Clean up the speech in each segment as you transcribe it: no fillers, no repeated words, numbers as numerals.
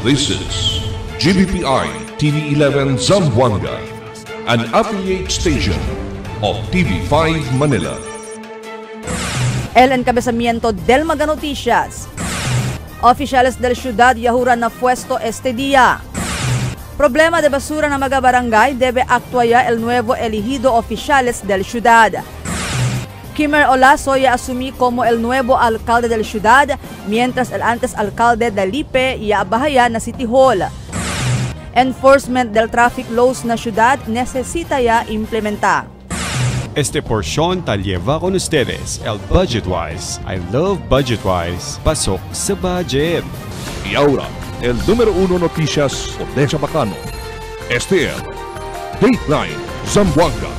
This is GBPI TV11 Zamboanga, an affiliate station of TV5 Manila. El encabezamiento del Mega Noticias. Oficiales del ciudad yahuran na puesto este día. Problema de basura na mga barangay debe actuar el nuevo elegido oficiales del ciudad. Kimmer Olaso ya asumí como el nuevo alcalde del ciudad, mientras el antes alcalde de Lipe ya bahaya na City Hall. Enforcement del traffic laws na ciudad necesita ya implementar. Este porción tal lleva con ustedes el Budgetwise. I love Budgetwise. Pasok sa budget. Y ahora, el número 1 noticias Odessa Bacano. Este es Dateline Zamboanga.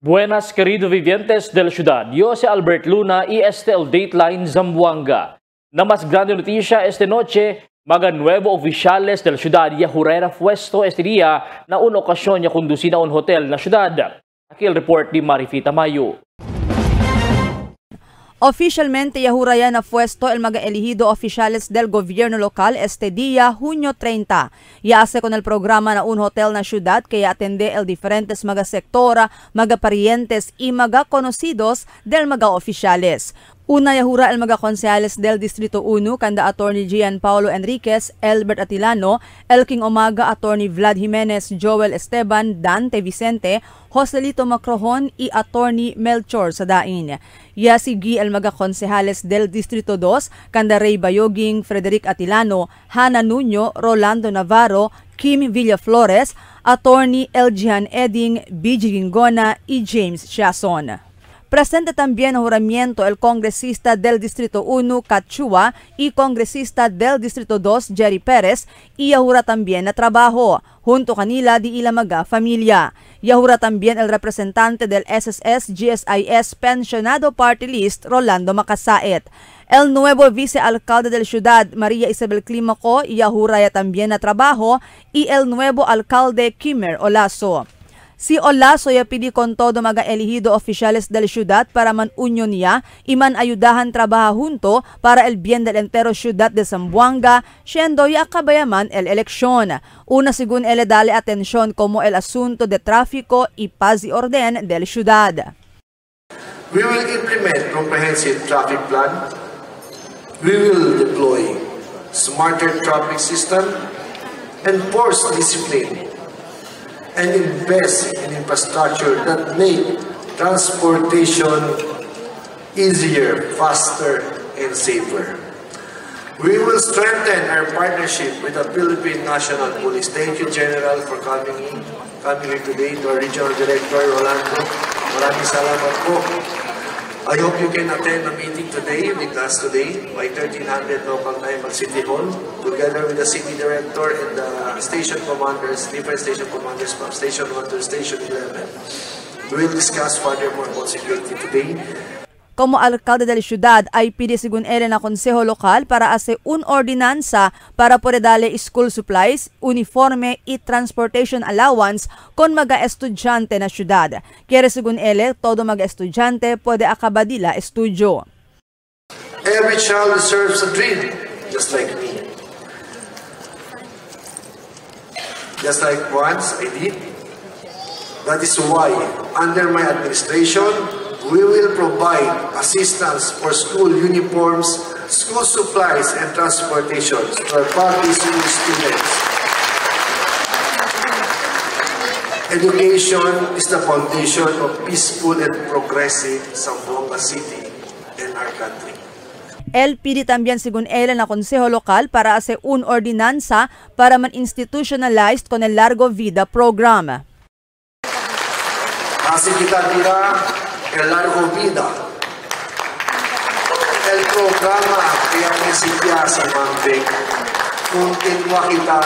Buenas queridos vivientes de la ciudad, yo soy Albert Luna y este es el Dateline Zamboanga. La más grande noticia esta noche, mga nuevo oficiales de la ciudad ya jurera puesto este día na una ocasión ya conducir a un hotel na ciudad. Aquí el report de Marifita Mayo. Oficialmente yahuraya na puesto el mga elegido oficiales del gobierno local este día, junio 30. Yaase con el programa na un hotel na ciudad que atende el diferentes mga sektora, mga parientes y mga conocidos del mga oficiales. Una yahura el mga konsehales del Distrito 1 kanda Attorney Gian Paulo Enriquez, Elbert Atilano, Elking Omaga, Attorney Vlad Jimenez, Joel Esteban, Dante Vicente, Joselito Macrojon y Attorney Melchor Sadain. Yasigi el mga konsehales del Distrito 2 kanda Ray Bayoging, Frederic Atilano, Hana Nuño, Rolando Navarro, Kim Villaflores, Attorney Elgian Eding, BG Gingona y James Chason. Presente también en juramiento el congresista del Distrito 1, Cachua, y congresista del Distrito 2, Jerry Perez, y yahura también na trabajo, junto kanila di ila mga familia. Yahura también el representante del SSS-GSIS Pensionado Party List, Rolando Macasaet. El nuevo vicealcalde del ciudad, Maria Isabel Climaco, yahura ya también na trabajo, y el nuevo alcalde, Kimmer Olaso. Si Olaso ya pidi con todo mga elegido oficiales del ciudad para manunyo niya y man ayudahan trabaja junto para el bien del entero ciudad de Zamboanga, siendo ya kabayaman el eleksyon. Una según ele dale atención como el asunto de tráfico y paz y orden del ciudad. We will implement comprehensive traffic plan. We will deploy smarter traffic system, enforce discipline, and invest in infrastructure that make transportation easier, faster, and safer. We will strengthen our partnership with the Philippine National Police. Thank you, General, for coming here today, to our Regional Director, Rolando. Maraming salamat po. I hope you can attend a meeting today with us today by 1300 local time at City Hall, together with the City Director and the station commanders, different station commanders from Station 1 to Station 11. We will discuss furthermore about security today. Como alcalde del ciudad ay pidi según ele na konseho lokal para hacer un ordinanza para poder dale school supplies, uniforme y transportation allowance con mga estudyante na ciudad. Kaya según ele, todo mga estudyante pwede akabadila estudio. Every child deserves a dream, just like me. Just like once I did. That is why, under my administration, we will provide assistance for school uniforms, school supplies, and transportation to our public school students. Education is the foundation of peaceful and progressive Zamboanga City and our country. El pidi también según él na konseho lokal para hacer un ordinanza para man-institutionalized con el Largo Vida program. Así kita el Largo Vida. el programa que principia sa Mambig, continua kita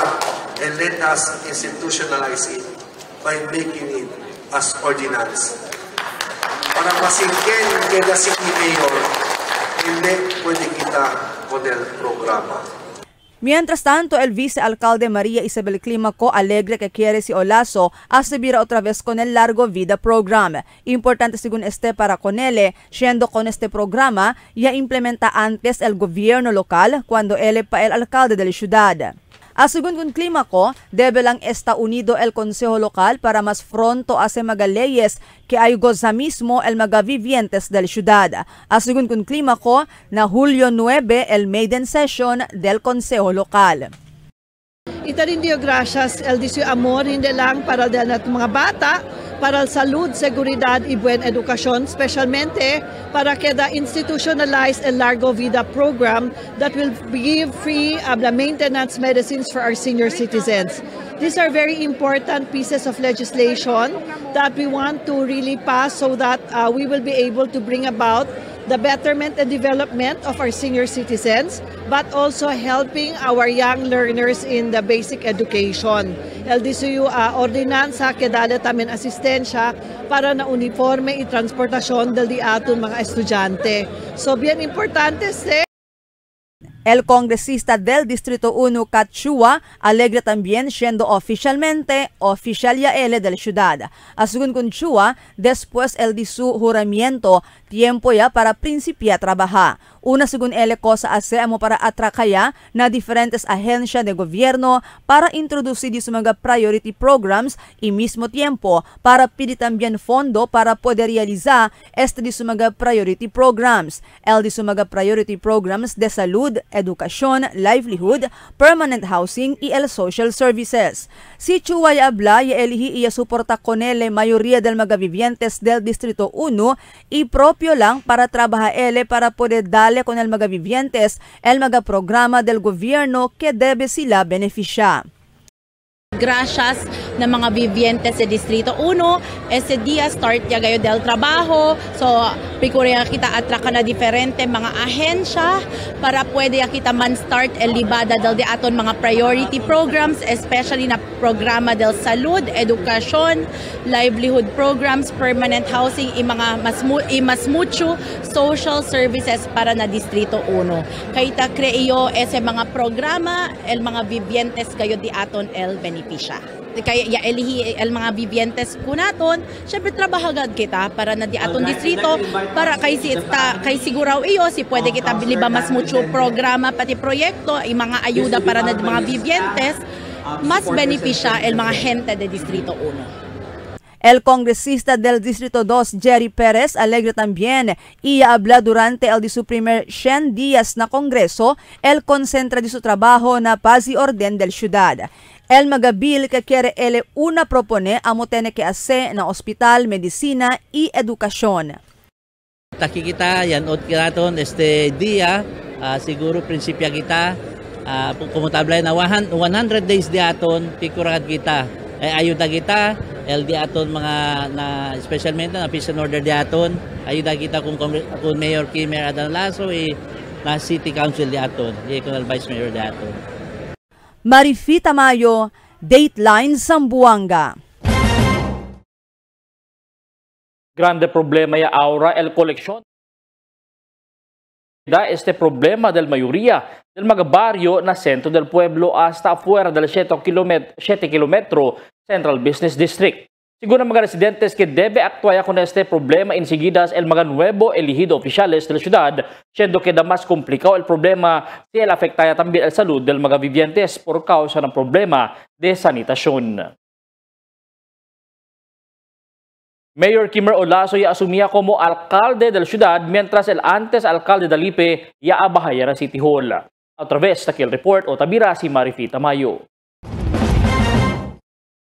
and let us institutionalize it by making it as ordinance. Para masingkin kaya si Mayor, hindi pwede kita con el programa. Mientras tanto, el vicealcalde María Isabel Climaco alegre que quiere si Olazo a seguir otra vez con el Largo Vida Program. Importante según para con él, siendo con este programa ya implementa antes el gobierno local cuando él pa el alcalde de la ciudad. Según con Climaco, debe lang está unido el Consejo Local para más pronto hacer magaleyes que hay goza mismo el magavivientes de la ciudad. Según con Climaco, na Julio 9 el maiden session del Consejo Local. Itarindio gracias el disyo amor hindi lang para din at mga bata, para salud, seguridad y buen edukasyon, specialmente para queda institutionalize el Largo Vida program that will give free maintenance medicines for our senior citizens. These are very important pieces of legislation that we want to really pass so that we will be able to bring about the betterment and development of our senior citizens, but also helping our young learners in the basic education. LDCU ordinansa que dali tamin asistensya para na uniforme y transportasyon del di aton mga estudyante. So bien importante El congresista del Distrito 1, Kat Chua, alegre también siendo oficialmente oficial ya él de la ciudad. Según con Chua, después el de su juramiento, tiempo ya para principiar a trabajar. Una según él cosa hacemos para atraer na diferentes agencias de gobierno para introducir sus mga priority programs y mismo tiempo para pedir también fondo para poder realizar este de sus mga priority programs. El de sus mga priority programs de salud, educación, livelihood, permanent housing y el social services. Si Chua ya habla y elihi y soporta con él mayoría del mga vivientes del Distrito 1 y propio lang para trabajar él para poder darle con el mga vivientes el mga programa del gobierno que debe sila beneficiar. Gracias ng mga vivientes sa Distrito 1, ese dia start ya gayo del trabaho, so pikuria kita atraka na diferente mga ahensya para pwede kita man start el libada del di aton mga priority programs, especially na programa del salud, edukasyon, livelihood programs, permanent housing, mga mas mucho social services para na Distrito 1. Kayta kreyo ese mga programa el mga vivientes kayo di aton el beneficia. Kaya ya elihi el mga vivientes ko naton, syempre trabahagad kita para na di aton distrito para kay siguraw iyo si pwede kita biliba mas mucho programa pati proyekto y mga ayuda para na mga vivientes mas beneficia el mga gente de Distrito 1. El congresista del Distrito 2, Jerry Perez, alegre también y habla durante el de su primer 100 días na Congreso, el concentra de su trabajo na paz y orden del ciudad. El magabil que quiere él una propone amo tiene que hacer na hospital, medicina y educación. Taki kita yan ot kiraton este dia siguro prinsipya kita kumutablay na 100 days diaton pikurad kita ayuda kita el diaton mga na specialmente na peace and order diaton ayuda kita kung Mayor Kimer Adan Lasso na City Council diaton con el Vice Mayor diaton. Marifi Tamayo, Dateline Zamboanga. Grande problema ya ahora el colección. Da este problema del mayoría del mga barrio na centro del pueblo hasta afuera del 7 kilometro Central Business District. Según ang mga residentes que debe actuar con este problema enseguida el mga nuevo elegido oficiales de la ciudad, siendo que da más complicado el problema si el afecta también el salud del mga vivientes por causa ng problema de sanitasyon. Mayor Kimer Olazo ya asumía como alcalde de la ciudad mientras el antes alcalde de Lipe ya abahaya na City Hall. A través de aquel report o tabira si Marifi Tamayo.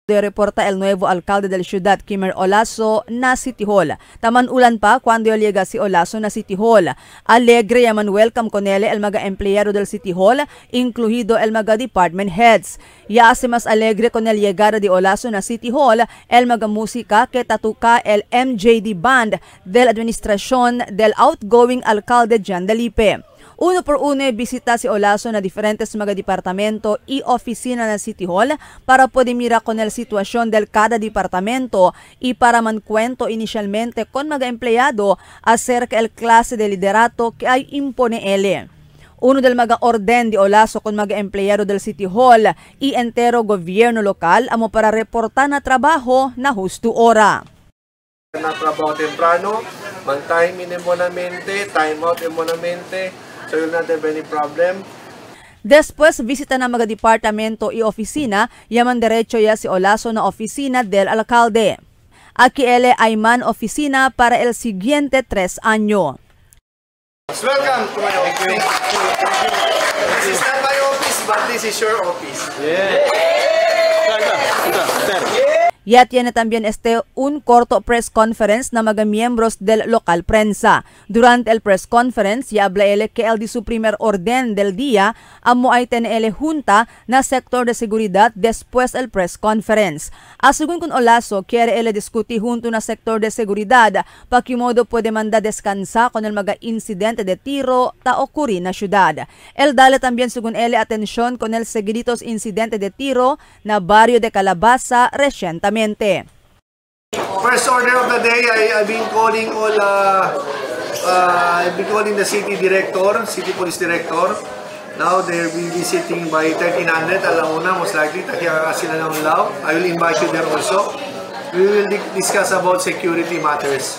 Reporta el nuevo alcalde del ciudad, Kimer Olaso, na City Hall. Taman ulan pa cuando llega si Olaso na City Hall. Alegre yaman welcome con él el mga empleyado del City Hall, incluido el mga department heads. Ya hace más alegre con el llegada de Olaso na City Hall, el mga música que tatuca el MJD Band de la administración del outgoing alcalde Jan Dalipe. Uno por uno visita si Olaso na diferentes mga departamento y oficina ng City Hall para poder mirar con el situación del cada departamento y para mancuento inicialmente con mga empleyado acerca el clase de liderato que ay impone él. Uno del mga orden de Olaso con mga empleyado del City Hall y entero gobierno lokal amo para reportar na trabajo na husto ora. Na trabaho temprano, mag-time in emonamente, time out emonamente. So you'll not have any problem. Después, visita ng mga departamento y oficina, yaman derecho ya si Olaso na oficina del alcalde. Aquí él ay man oficina para el siguiente 3 años. Welcome to my office. This is not my office, but this is your office. Ya tiene también un corto press conference na mga miembros del local prensa. Durante el press conference, ya habla él que el de su primer orden del día amo ay tener junta na sector de seguridad después el press conference. Según con Olaso, quiere él discutir junto na sector de seguridad pa que modo puede mandar descansa con el mga incidente de tiro ta ocurri na ciudad. El dale también según él atención con el seguiditos incidente de tiro na barrio de Calabasa recientemente. First order of the day, I've been calling the city director, city police director. Now they'll be visiting by 1300. Alauna, most likely, takiya sila ng Lao. I will invite you there also. We will discuss about security matters.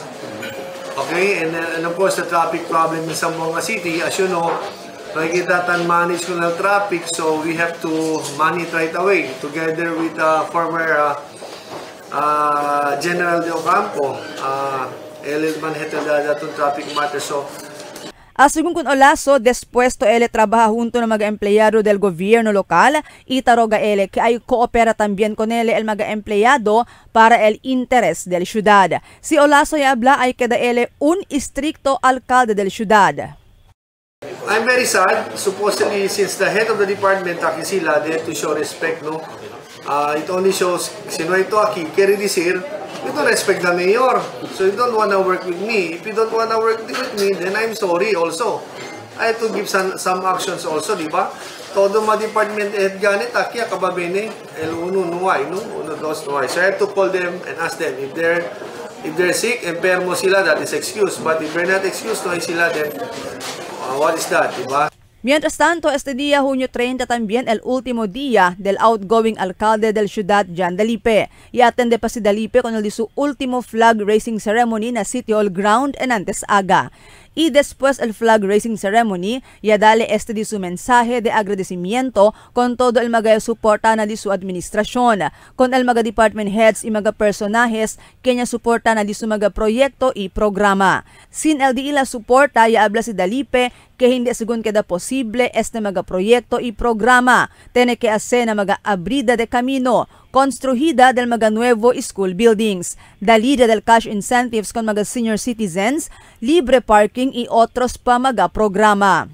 Okay, and of course the traffic problem in Zamboanga City, as you know, nakikita tan manage ko ng traffic, so we have to man it right away together with former General de Ocampo, él manejeta datong traffic matter. So, según con Olaso, después to él trabaja junto ng mga empleyado del gobierno local y taroga él que ay coopera también con él el mga empleyado para el interés del ciudad. Si Olaso ya habla ay queda él un estricto alcalde del ciudad. I'm very sad. Supposedly, since the head of the department, sila, they have to show respect, no? It only shows, sino ito aquí, quiere decir, you don't respect the mayor, so you don't want to work with me. If you don't want to work with me, then I'm sorry also. I have to give some actions also, di ba? Todo mga department head ganit, aquí, akababene, el uno nuway, no? Uno, dos, nuway. So I have to call them and ask them, if they're sick, enfermo sila, that is excuse. But if they're not excused, nuway sila, then what is that, di ba? Mientras tanto, este día, junio 30, también el último día del outgoing alcalde del ciudad, Jan Dalipe. Y atende pa si Dalipe con el de su último flag raising ceremony na City Hall Ground en antes aga. Y después el flag raising ceremony, ya dale este de su mensaje de agradecimiento con todo el mga suporta na de su administrasyon, con el mga department heads y mga personajes que niya suporta na de su mga proyekto y programa. Sin el de ila suporta, ya habla si Dalipe que hindi según queda posible este mga proyekto y programa. Tiene que hacer na mga abrida de camino, construida del mga nuevo school buildings, dalida del cash incentives con mga senior citizens, libre parking y otros pa mga programa.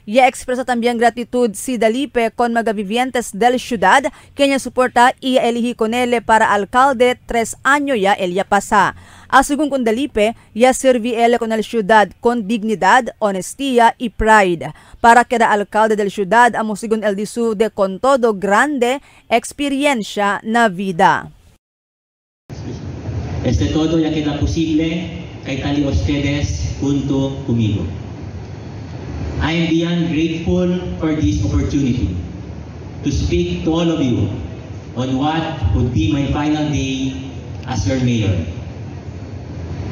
Ya expresa también gratitud si Dalipe con mga vivientes del ciudad que niya suporta y elihi con él para alcalde 3 años ya el ya pasa. Según con Dalipe, ya serví él con el ciudad con dignidad, honestía y pride. Para cada alcalde del ciudad, amo según el disu de con todo grande experiencia na vida. Todo ya queda posible kay tali ustedes junto conmigo. I am beyond grateful for this opportunity to speak to all of you on what would be my final day as your mayor.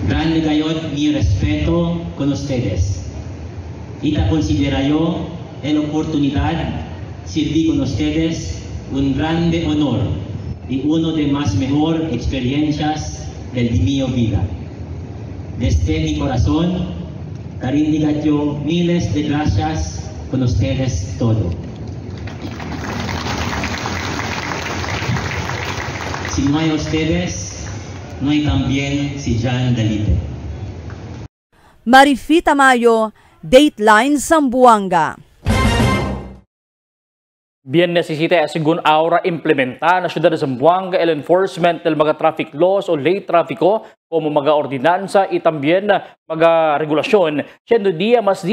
Grande gayot mi respeto con ustedes. Ita considerayo la oportunidad servir con ustedes un grande honor y uno de más mejor experiencias de mi vida. Desde mi corazón, carindigat yo miles de gracias con ustedes todo. Si no hay ustedes, no hay también si Jan Dalite. Marifita Mayo, Dateline Zamboanga. Bien necesita según ahora implementar na ciudad de Zamboanga el enforcement del mga traffic laws o ley traffico como mga ordinanza y también mga regulasyon. Siendo dia mas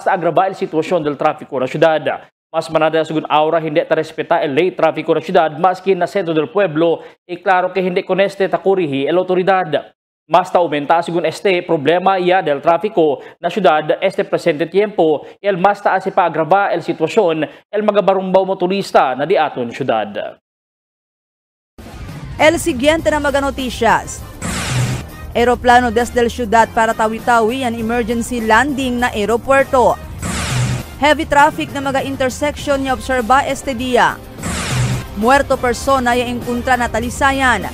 agrava el sitwasyon del traffico na ciudad. Mas manada según ahora hindi ta respeta el ley traffico na ciudad maski na sentro del pueblo y claro que hindi con este ta kurihi el autoridad. Mas ta aumenta según este problema ya del tráfico na ciudad este presente tiempo el mas taas pa agrava el sitwasyon el mga barumbaw motorista na di aton ciudad. El siguiente na mga noticias. Aeroplano desde el ciudad para Tawi-Tawi an emergency landing na aeropuerto. Heavy traffic na mga intersection ni obserba este dia. Muerto persona ya encontra na Talisayan.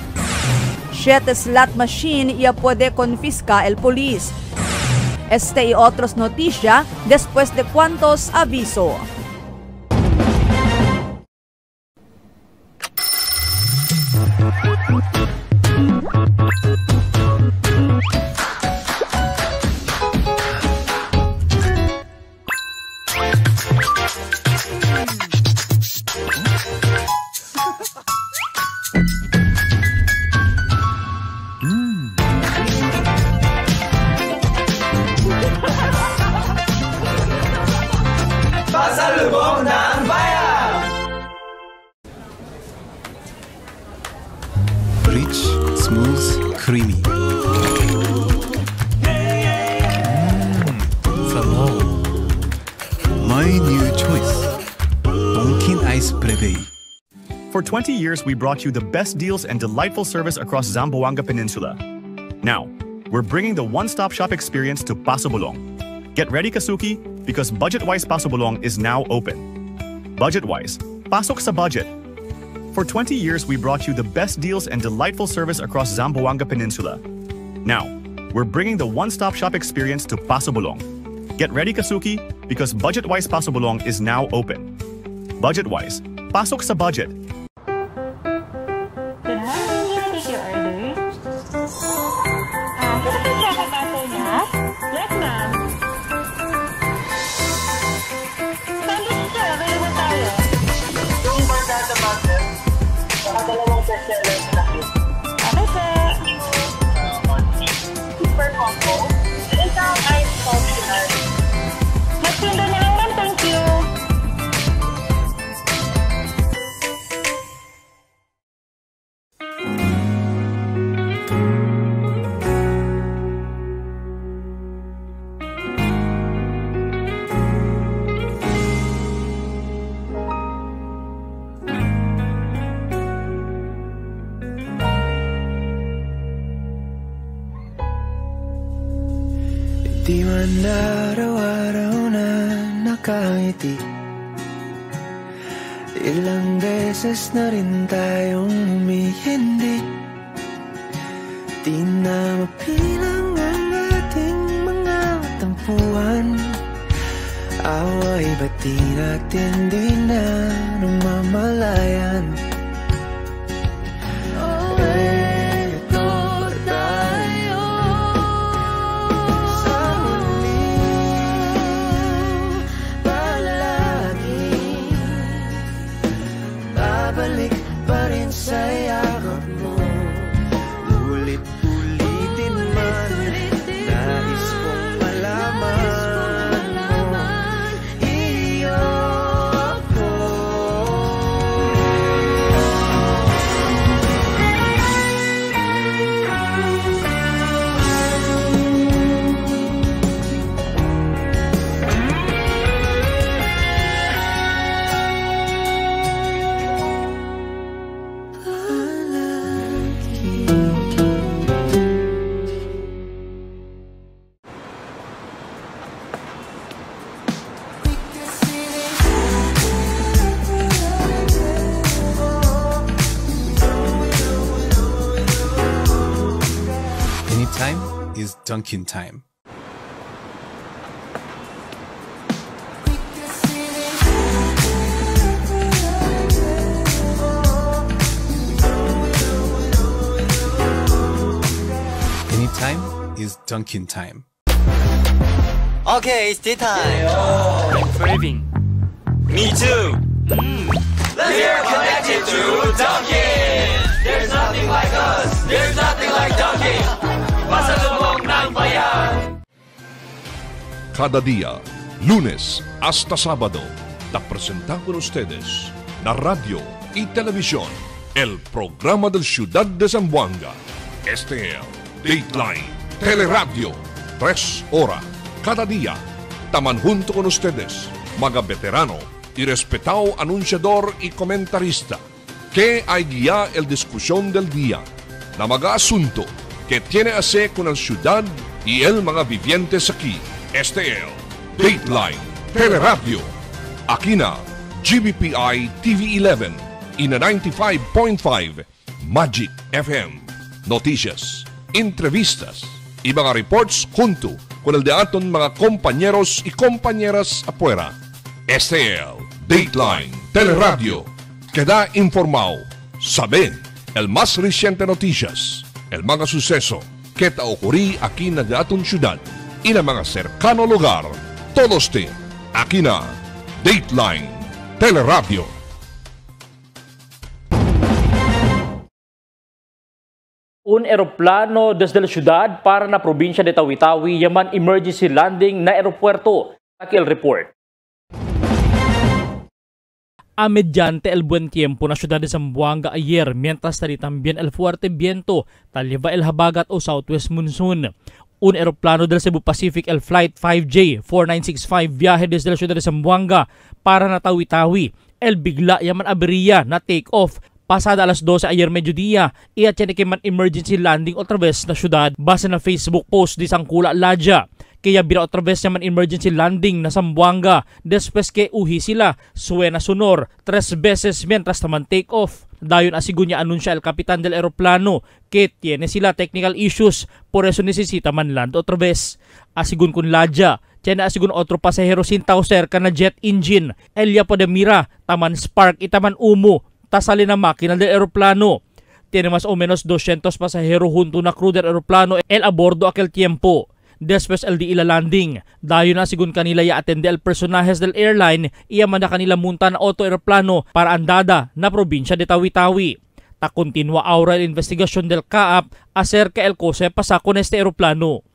7 slot machine ya puede confisca el polis. Este y otros noticia después de cuantos aviso. Rich, smooth, creamy. Sabaw. My new choice. Bonkin Ice Breve. For 20 years, we brought you the best deals and delightful service across Zamboanga Peninsula. Now, we're bringing the one-stop shop experience to Paso Bulong. Get ready, Kasuki, because Budget-Wise Paso Bulong is now open. Budget-Wise, pasok sa budget. For 20 years, we brought you the best deals and delightful service across Zamboanga Peninsula. Now, we're bringing the one-stop shop experience to Paso Bulong. Get ready, Kasuki, because Budget-Wise Paso Bulong is now open. Budget-Wise, pasok sa budget. Di man araw-araw na nakangiti. Ilang beses na rin tayong humihindi. Di na mapilang ang ating mga tampuhan. Away ba't di natin di na namamalayan? Babalik pa rin sa yakap mo. Ulit-ulitin man, nais kong malaman mo. Iyo ako. Anytime is Dunkin' time. Anytime is Dunkin' time. Okay, it's tea time. I'm craving. Me too. Let's get connected to Dunkin'. There's nothing like us. There's nothing like Dunkin'. Pasalubong ng bayan. Cada día, lunes hasta sábado, la presentan con ustedes la radio y televisión, el programa del Ciudad de Zamboanga. Este es Dateline Teleradio, 3 horas cada día. Taman junto con ustedes, mga veterano y respetado anunciador y comentarista, que hay guía el discusión del día, la mga asunto que tiene a hacer con el ciudad y el mga vivientes aquí. Este es Dateline Teleradio. Aquí na GBPI TV11 y na 95.5 Magic FM. Noticias, entrevistas y mga reports junto con el de aton mga compañeros y compañeras afuera. Este es Dateline Teleradio. Queda informado, sabe el más reciente noticias, el mga suceso que ta ocurrí aquí na de aton ciudad y na mga cercano lugar. Todos te aquí na Dateline Teleradio. Un eroplano desde la ciudad para na probinsya de Tawi-Tawi yaman emergency landing na aeropuerto. Aquí el report. A mediante el buen tiempo na ciudad de Zamboanga ayer mientras tali también el fuerte viento taliva el habagat o southwest monsoon. Un aeroplano del Cebu Pacific, el Flight 5J4965, viaje desde la ciudad de Zamboanga para na Tawi-Tawi. El bigla yaman aberya na take off pasada alas 12 ayer mediodía. Iya tiene que man emergency landing otra vez na ciudad base na Facebook post di Sangkula Ladja. Kaya bira otra vez yaman emergency landing na Zamboanga. Después que uhi sila, suena sonor 3 veces mientras naman take off. Dayon asigun niya anunsya el kapitan del aeroplano que tiene sila technical issues, por eso necesita man land otra vez. Asigun kun Ladja, tiene asigun otro pasahero sintaw cerca na jet engine. Elia Podemira, taman spark itaman umo, tasali na makina del aeroplano. Tiene más o menos 200 pasahero junto na crew del aeroplano el abordo aquel tiempo. Después el di ila landing. Dayon na sigun kanila ya atende el personajes del airline iya man na kanila munta na auto aeroplano para andada na probinsya de Tawi-Tawi. Ta continua ahora el investigasyon del CAAP acerca el kose pasa con este aeroplano.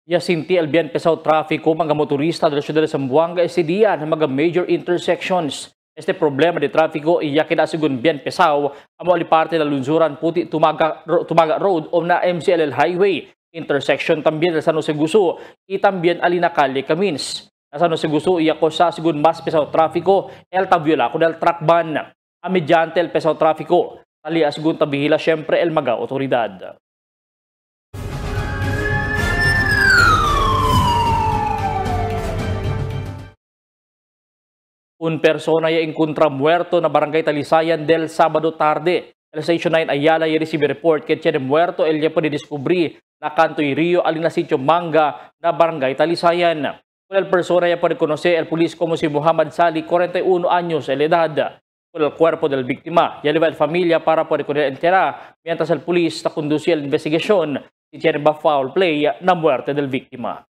Yasinti el bien pesado tráfico mga motorista de la ciudad de Zamboanga ese día na mga major intersections. Este problema de tráfico iya kinasigun bien pesado amo ali parte ng lunsuran puti Tumaga Road o na MCLL Highway. Intersection también del San Jose Guso y también alina calle Camins. Na San Jose Guso iya ko sa sigun mas pesado tráfico el tabiola ko del truck ban. A mediante el pesado tráfico tali asigun tabihila syempre el mga otoridad. Un persona ya encontra muerto na barangay Talisayan del Sábado tarde. El Station 9 Ayala ya recibe report que tiene muerto el ya po descubrí na Cantoy Rio alina sitio Manga na barangay Talisayan. Con el persona ya puede conocer el polis como si Muhammad Sali, 41 años de edad. Con el cuerpo del víctima ya lleva el familia para poder enterar mientras el polis está conduciendo la investigación si tiene ba foul play na muerte del víctima.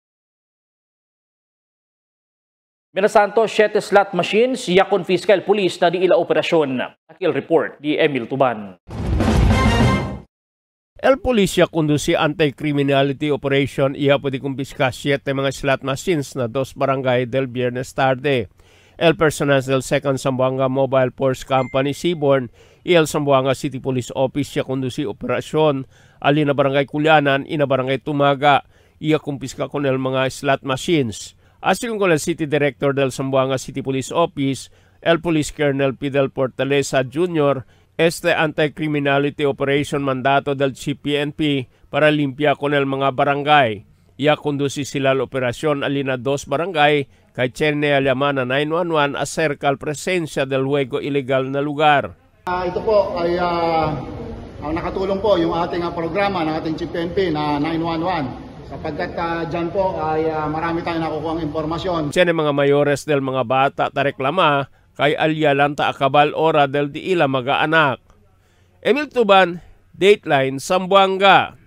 Minasanto, 7 slot machines, ya confisca el pulis na di ila operasyon. Aquí el report di Emil Tuban. El polisya conduce anti-criminality operation iya pwede kumpiska 7 mga slot machines na 2 barangay del Viernes tarde. El personal del 2nd Zamboanga Mobile Force Company Seaborn y el Zamboanga City Police Office ya conduce operasyon alina barangay Kulyanan ina barangay Tumaga iya kumpiska con el mga slot machines. Asin con el City Director del Zamboanga City Police Office, el Police Colonel Fidel Portaleza Jr., este anti-criminality operation mandato del CPNP para limpia con el mga barangay. Ia conduci sila la operasyon alina 2 barangay kay Chene Alyamana 911 acerca al presensya del juego illegal na lugar. Ito po ay ang nakatulong po yung ating programa ng ating CPNP na 911. Sapagkat dyan po ay marami tayong nakukuha ang impormasyon. Siyene mga mayores del mga bata tareklama kay alyalan ta akabal ora del di ila mga anak. Emil Tuban, Dateline Zamboanga.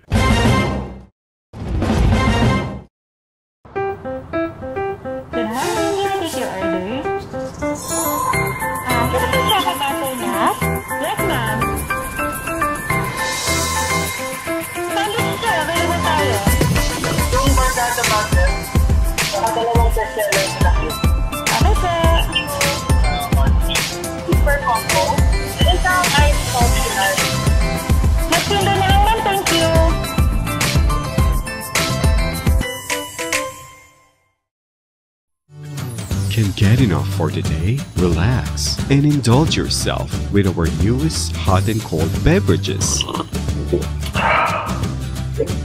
Super combo. Isang ice optional. Magtinda na lang, thank you. Can't get enough for today? Relax and indulge yourself with our newest hot and cold beverages.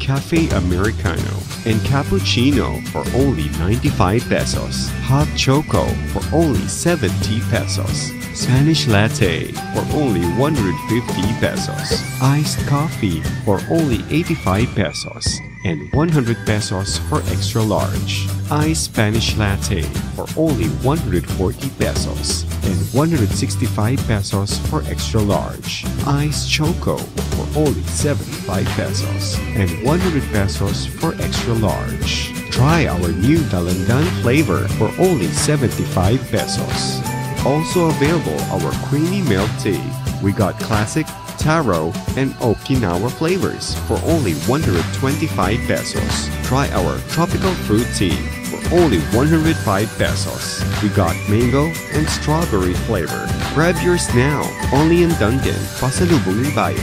Cafe Americano and Cappuccino for only 95 pesos. Hot Choco for only 70 pesos. Spanish Latte for only 150 pesos. Iced Coffee for only 85 pesos. And 100 pesos for extra large. Iced Spanish Latte for only 140 pesos. And 165 pesos for extra large. Iced Choco for only 75 pesos. And 100 pesos for extra large. Try our new Dalandan flavor for only 75 pesos. Also available our creamy milk tea. We got classic, taro, and Okinawa flavors for only 125 pesos. Try our tropical fruit tea for only 105 pesos. We got mango and strawberry flavor. Grab yours now, only in Dunkin', Pasalubong ng Bayan.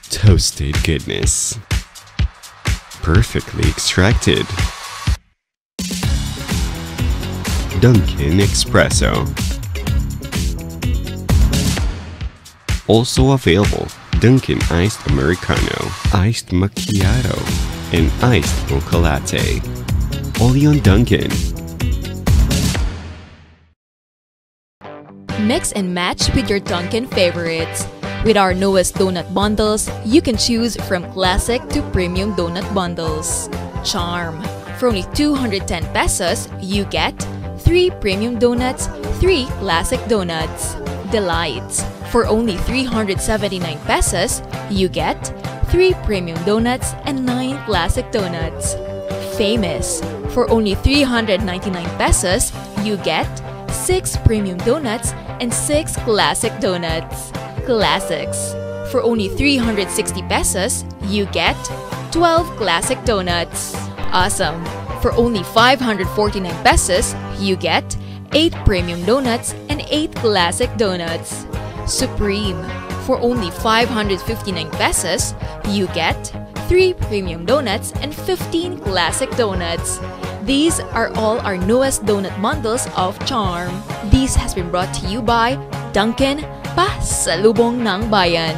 Toasted goodness. Perfectly extracted. Dunkin' Espresso. Also available, Dunkin' Iced Americano, Iced Macchiato, and Iced Mocha Latte. Only on Dunkin'. Mix and match with your Dunkin' favorites. With our newest donut bundles, you can choose from classic to premium donut bundles. Charm. For only 210 pesos, you get 3 premium donuts, 3 classic donuts. Delights. For only 379 pesos, you get 3 premium donuts and 9 classic donuts. Famous. For only 399 pesos, you get 6 premium donuts and 6 classic donuts. Classics. For only 360 pesos, you get 12 classic donuts. Awesome. For only 549 pesos, you get 8 premium donuts and 8 classic donuts. Supreme. For only 559 pesos, you get 3 premium donuts and 15 classic donuts. These are all our newest donut bundles of Charm. This has been brought to you by Dunkin', Pasalubong ng Bayan.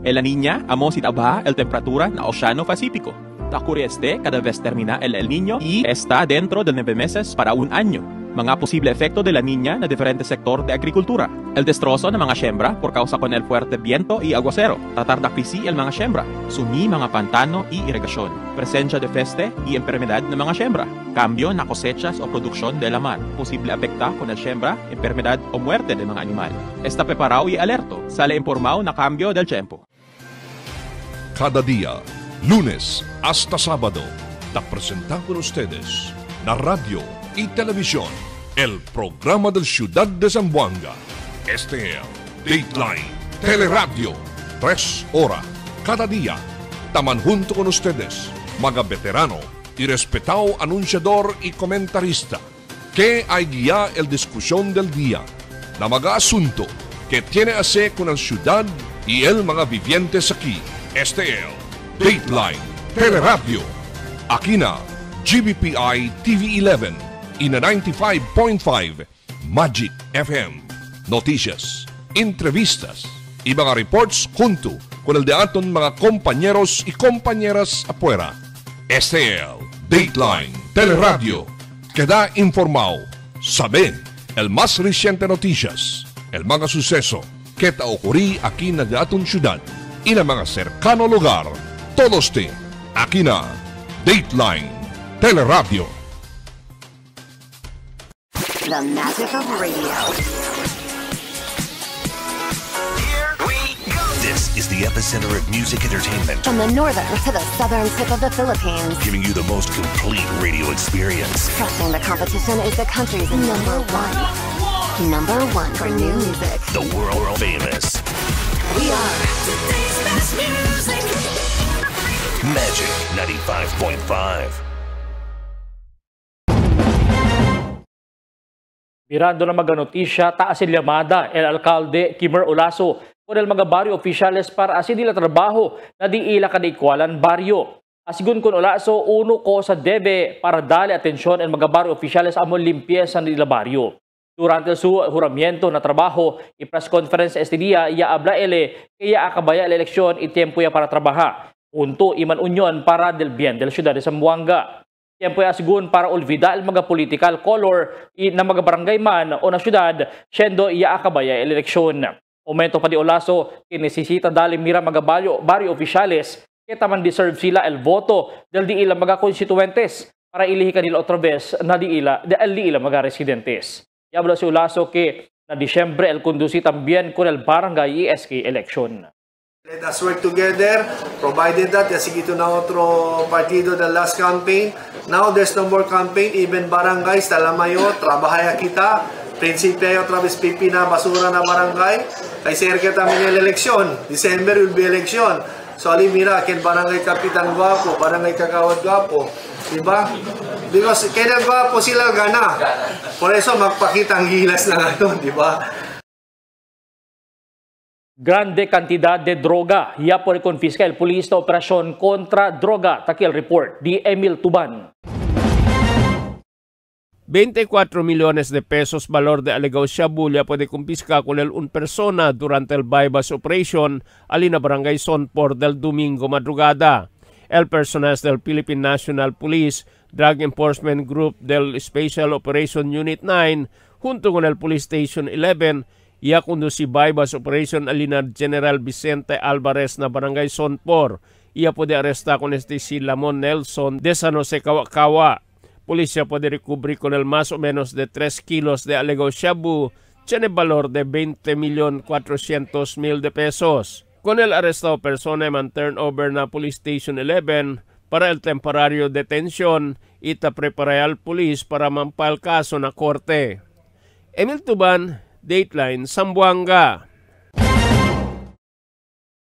En la Niña, amo si tabaja el temperatura na Oceano Pacífico. Ocurre cada vez termina el Niño y está dentro de 9 meses para un año. Mga posible efecto de la Niña na diferente sector de agrikultura. El destrozo ng mga siembra por causa con el fuerte viento y aguacero. Tatardakpisi el mga siembra. Sumi mga pantano y irigasyon. Presencia de peste y enfermedad ng mga siembra. Cambio na cosechas o produksyon de la mar. Posible afecta con el siembra, enfermedad o muerte de mga animal. Está preparado y alerto. Sale informado na cambio del tiempo. Cada día, lunes hasta sábado, te presentamos con ustedes na radio y televisión, el programa del Ciudad de Zamboanga. Este es Dateline Teleradio, 3 horas cada día. Taman junto con ustedes, mga veterano y respetado anunciador y comentarista, que hay guía el discusión del día, na mga asunto que tiene a ver con el ciudad y el mga vivientes aquí. Este es Dateline Teleradio. Aquí na GBPI TV 11 y na 95.5 Magic FM. Noticias, entrevistas y mga reports junto con el de aton mga compañeros y compañeras afuera. Este es Dateline Teleradio, que da informado, sabe el más reciente noticias, el mga suceso que te ocurrí aquí na aton ciudad y na mga cercano lugar. Todos Aquí na, Dateline Teleradio. The magic of radio. This is the epicenter of music entertainment. From the northern to the southern tip of the Philippines. Giving you the most complete radio experience. Crushing the competition is the country's number one. Number one for new music. The world famous. We are today's best music. Magic 95.5. Mirando na mga notisya, taasin llamada el alcalde Kimer Olaso con el mga barrio oficiales para asin nila trabaho na di ila kanaikwalan baryo. Asigun con Olaso, uno ko sa debe para dale atensyon el mga barrio oficiales amon limpieza nila baryo. Durante su juramiento na trabajo y press conference este día, ya habla ele kaya akabaya la eleksyon y tiempo ya para trabajar. Punto iman union para del bien del ciudad de Zamboanga. Tiempo ya asigun para olvidar el mga political color na mga barangay man o na syudad, siendo iya akabaya el eleksyon. Momento pa di Olaso, kinesisita dali mira mga barrio oficiales, kaya taman deserve sila el voto del di ila mga constituentes para ilihikan nila otra vez na di ila mga residentes. Yablo si Olaso que na Disyembre el conduci también con el barangay ESK election. Let us work together, provided that seguito na otro partido del last campaign. Now there's no more campaign, even barangays, talamayo, trabahaya kita, prinsipya otra vez pipina, basura na barangay, kay cerca también el eleksyon, December will be election. So ali mira, ken barangay kapitan guapo, barangay kakawad guapo, diba? Because kaya guapo sila gana, por eso magpakitang gilas na ngayon, diba? Grande cantidad de droga. Ya por confisca el pulis na operasyon kontra droga. Takil report di Emil Tuban. 24 millones de pesos valor de alegao shabu ya puede kumpiska con el un persona durante el bypass operation alina barangay Sonpor del domingo madrugada. El personal del Philippine National Police Drug Enforcement Group del Special Operation Unit 9 junto con el Police Station 11 ia conduci bypass operation alina General Vicente Alvarez na barangay Sonpor. Ia puede arresta con si Lamon Nelson de San Jose Kawakawa. Policía puede recubrir con el más o menos de 3 kilos de alegao shabu, tiene valor de 20,400,000 de pesos. Con el arrestado persona man turnover na Police Station 11 para el temporario detención ita prepara al police para mampal kaso na korte. Emil Tuban, Dateline Zamboanga.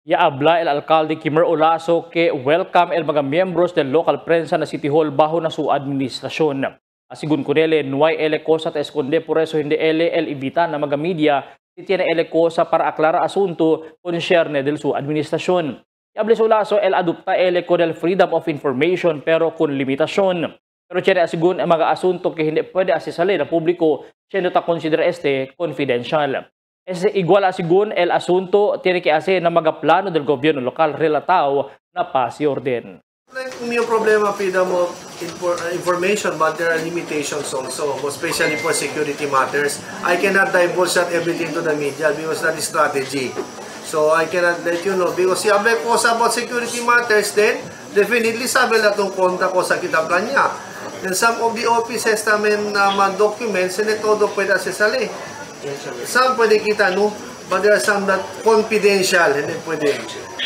Yaabla el alcalde Kimer Olaso que welcome el mga miyembros del local prensa na City Hall bajo na su administrasyon. Asigun ko nele, nuay ele cosa ta esconde por eso hindi ele el ibita na mga media si tiene ele cosa para aclarar asunto concerne del su administrasyon. Yable Olaso el adopta ele con el freedom of information pero con limitasyon. Pero tiene asigun ang mga asunto que hindi pwede asisali na publiko siendo ta consider este confidential. Es igual asigun el asunto tiene que hacer na mga plano del gobierno local relatao na paz y orden. May problema freedom of information but there are limitations also, especially for security matters. I cannot divulge that everything to the media because that is strategy. So I cannot let you know because sabi ko about security matters then definitely sabi na itong konta ko sa kitablan niya. And some of the offices namin documents hindi todo pwede asesali. Some pwede kita, no? But there are some that confidential, hindi pwede.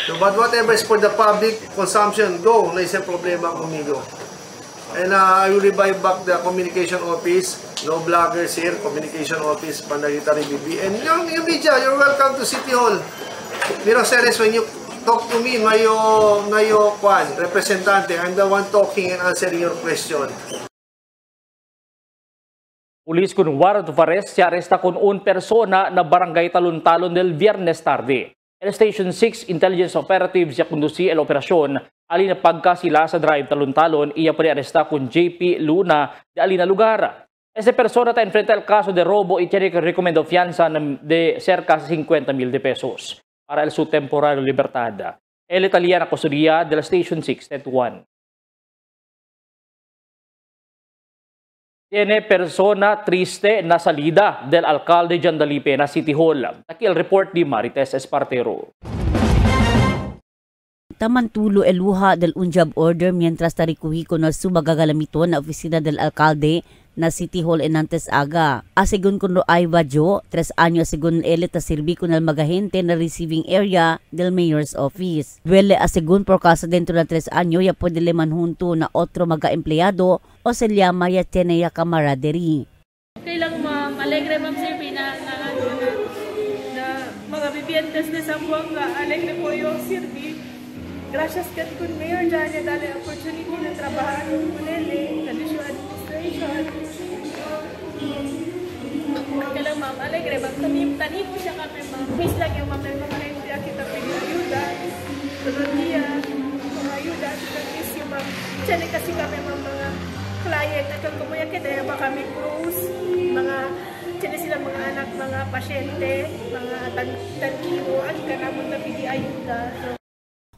So, but whatever is for the public consumption, go. Na isang problema kumigo. And I will revive back the communication office. No bloggers here, communication office, Pandagita BB. And yung media, you're welcome to City Hall. Miro Ceres, when you talk to me, mayo representante, I'm the one talking and answering your question. Pulis con warrant of arrest se arresta con un persona na barangay Talon-Talon del Viernes tarde. El Station 6 Intelligence Operatives ya conduci el operasyon alina pagka sila sa drive Talon-Talon iya pa arresta con JP Luna de alina lugar. Ese persona ta enfrenta el caso de robo y tiene que recomendar fianza de cerca 50,000 de pesos para el su temporario libertad. El italiana custodia de la Station 6 Tetuan. Tiene persona triste na salida del alcalde Jandalipe na City Hall. Aquí el report di Marites Espartero. tamantulo eluha del unjab order mientras tarikuhiko na subagagalamiton na opisina del alcalde na City Hall en Nantes Aga. Asigun kuno ay badyo, 3 anyo asigun ele ta sirbi kunal magahente na receiving area del mayor's office. Duele asigun por caso dentro na 3 anyo ya pwede leman junto na otro mga-empleyado o se llama ya tiene ya camaraderie. Okay lang ma'am, alegre ma'am sir, na mga vivientes de Zamboanga, alegre po yung sirbi. Gracias kat kun mayor dyan, ya dali opportunity na trabahan yung kunili, condition administration. Okay lang ma'am, alegre ma'am, tanim po siya kami ma'am. Miss lang yung ma'am, mga hindi kita pag-ayuda. Tulad niya, mga ayuda, kita miss yung ma'am. Diyan kasi kami mga client, at kung kumuya kita, ba kami cruise, mga sila silang mga anak, mga pasyente, mga tankiwo, at kanamon na pigi-ayuda.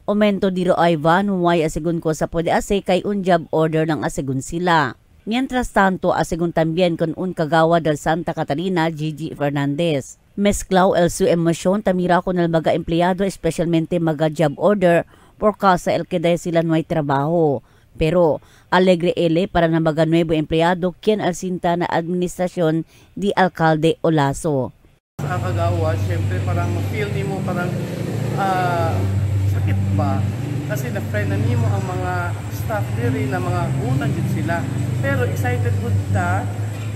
Aumento diro Ivan, huway asigun ko sa pwede ase kay unjab order ng asigun sila. Mientras tanto, asigun tambien con un kagawa del Santa Catarina, Gigi Fernandez. Mezclao el su emosyon tamira ko ng mga empleyado, especialmente mga job order, por causa el que dahil sila nuay trabaho. Pero, alegre ele para na mga nuevo empleyado, quien al sinta na administrasyon di Alcalde Olaso. Sa kagawa, syempre parang feel ni mo parang sakit ba? Kasi na-friend na mo ang mga staff diri na mga unan din sila. Pero excited good ta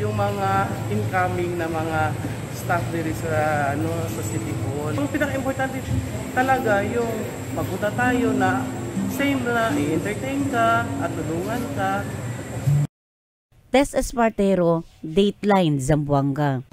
yung mga incoming na mga staff diri sa sa City Hall. Ang pinaka-importante talaga yung magpunta tayo na same na i-entertain ka at tulungan ka. Tess Espartero, Dateline Zamboanga.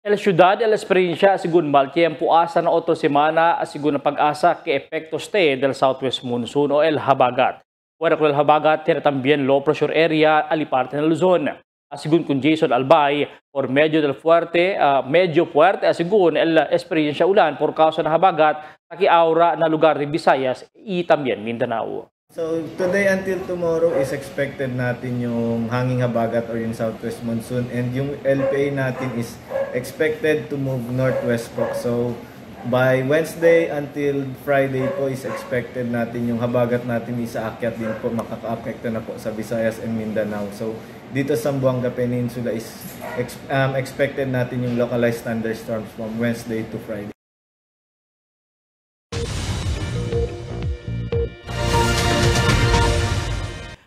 El Ciudad, el Experiencia, asigun mal tiempo asa na oto semana, asigun na pag-asa ke epekto stay del Southwest Monsoon o El Habagat. Fuera con El Habagat, tiene también low pressure area aliparte ng Luzon. Asigun con Jason Albay, por medyo fuerte, asigun el Experiencia ulan por causa ng Habagat, taki aura na lugar de Visayas y también Mindanao. So today until tomorrow is expected natin yung hanging habagat or yung southwest monsoon, and yung LPA natin is expected to move northwest po. So by Wednesday until Friday po is expected natin yung habagat natin isaakyat din po, makaka-apekto na po sa Visayas and Mindanao. So dito sa Zamboanga Peninsula is expected natin yung localized thunderstorms from Wednesday to Friday.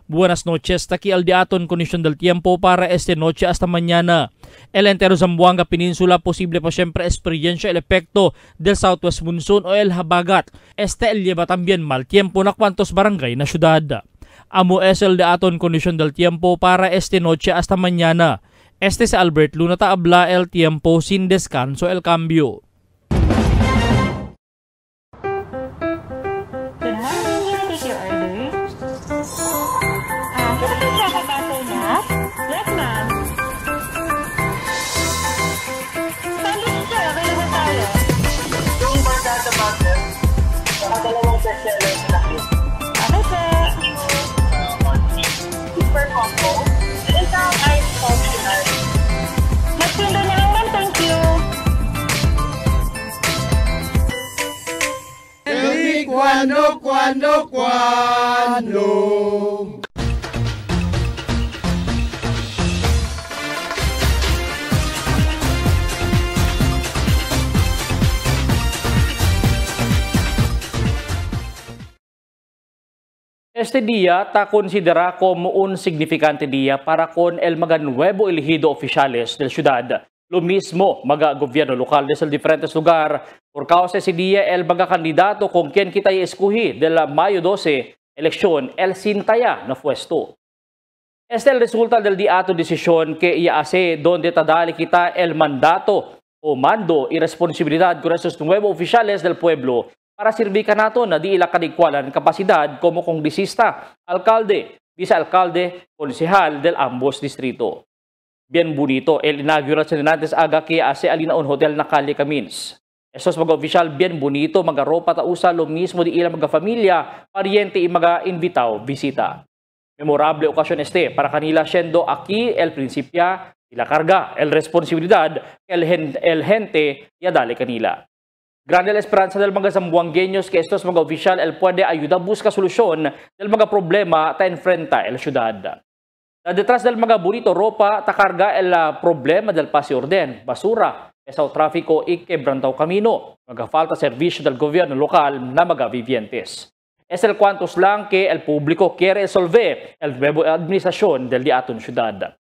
Buenas noches, taki al diaton condition del tiempo para esta noche hasta mañana. El entero Zamboanga Peninsula posible pa siempre experiencia el efecto del Southwest Monsoon o el Habagat. Este el lleva también mal tiempo na cuantos barangay na syudad. Amo es el diaton condition del tiempo para esta noche hasta mañana. Este si Albert Luna habla el tiempo sin descanso el cambio. Yes, ma'am. Sandwich sir, available tayo. Yung barkada butter, nakadalawang bestseller sa laki. Ano sir? Super combo. Isang ice optional. Nagpindo na lang ma'am, thank you. Cuando. Este día está considerado como un significante día para con el mga nuevo elegido oficiales del ciudad. Lo mismo, mga gobierno lokal de los diferentes lugares. Por causa de ese día, el mga candidato con quien kita escogí de la Mayo 12 elección, el sintaya na puesto. Este es el resultado del diato decisión que ia hace donde tadali kita el mandato o mando y responsabilidad con esos nuevos oficiales del pueblo para servir nato na di ila kadigwalan kapasidad como kongresista, alcalde, vice-alcalde, konsehal del ambos distrito. Bien bonito el inaugural sa Nantes Aga que hace alinaon hotel na Calle Camins. Esos mga oficial bien bonito, mga ropa tausa lo mismo di ilang mga familia, pariente y mga invitao, bisita. Memorable okasyon este para kanila siendo aquí el principia y la carga, el responsabilidad, el gente ya dale kanila. Grande la esperanza del mga zamboangueños que estos mga oficial el puede ayuda busca solusyon del mga problema ta enfrenta el ciudad. Detrás del mga bonito ropa ta carga el problema del pasi orden, basura, pesaw trafiko y quebrantao camino, mga falta servicio del gobierno local na mga vivientes. Es el cuantos lang que el público quiere resolver el nuevo administración del diaton ciudad.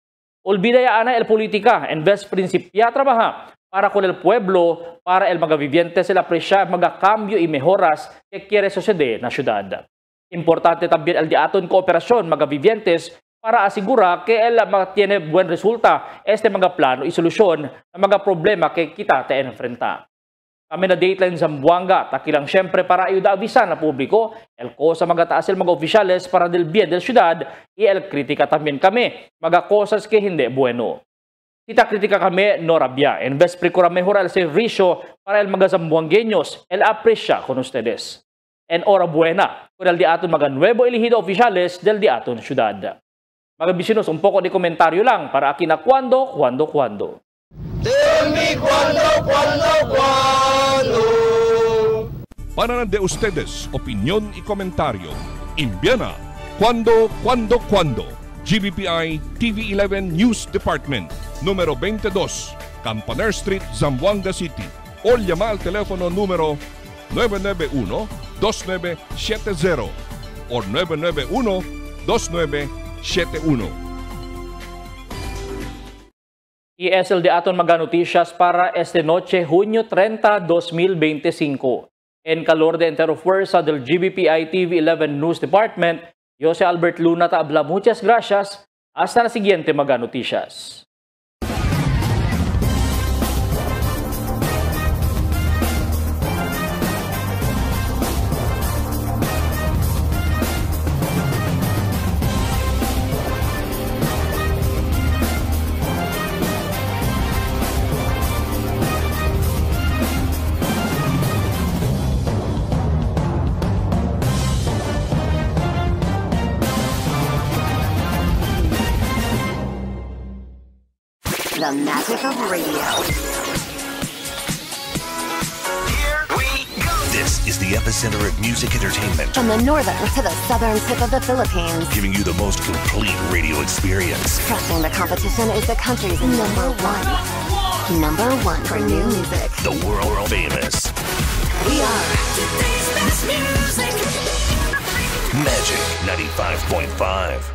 Olvida ya ana el política, en vez principia trabaja para con el pueblo, para el mga vivientes el apreciar mga cambio y mejoras que quiere suceder na ciudad. Importante también el diaton cooperación mga vivientes para asigura que el tiene buen resulta este mga plano y solusyon ng mga problema que kita te enfrenta. Kami na Dateline Zamboanga, takilang siyempre para ayuda avisan na publiko, el cosa mga taas el mga oficiales para del bien del ciudad, y el kritika también kami, mga cosas que hindi bueno. Kita kritika kami no rabia, en vez procura mejorar el servicio para el mga zamboangueños, el aprecia con ustedes. En hora buena, con el diaton mga nuevo elegido oficiales del diaton ciudad. Mga bisinos, un poco de komentaryo lang para aquí na cuando. Tell me cuando. Para de ustedes, opinión y comentario. Envíana cuando. GBPI TV11 News Department, número 22, Campaner Street, Zamboanga City. O llama al teléfono número 991-2970 o 991-2971. Y es el de aton mga noticias para este noche, junio 30, 2025. En calor de entero fuerza del GBPI TV11 News Department, yo si Albert Luna Taabla, muchas gracias. Hasta la siguiente mga noticias. The magic of radio. Here we go. This is the epicenter of music entertainment. From the northern to the southern tip of the Philippines. Giving you the most complete radio experience. Crushing the competition is the country's number one. Number one for new music. The world famous. We are today's best music. Magic 95.5.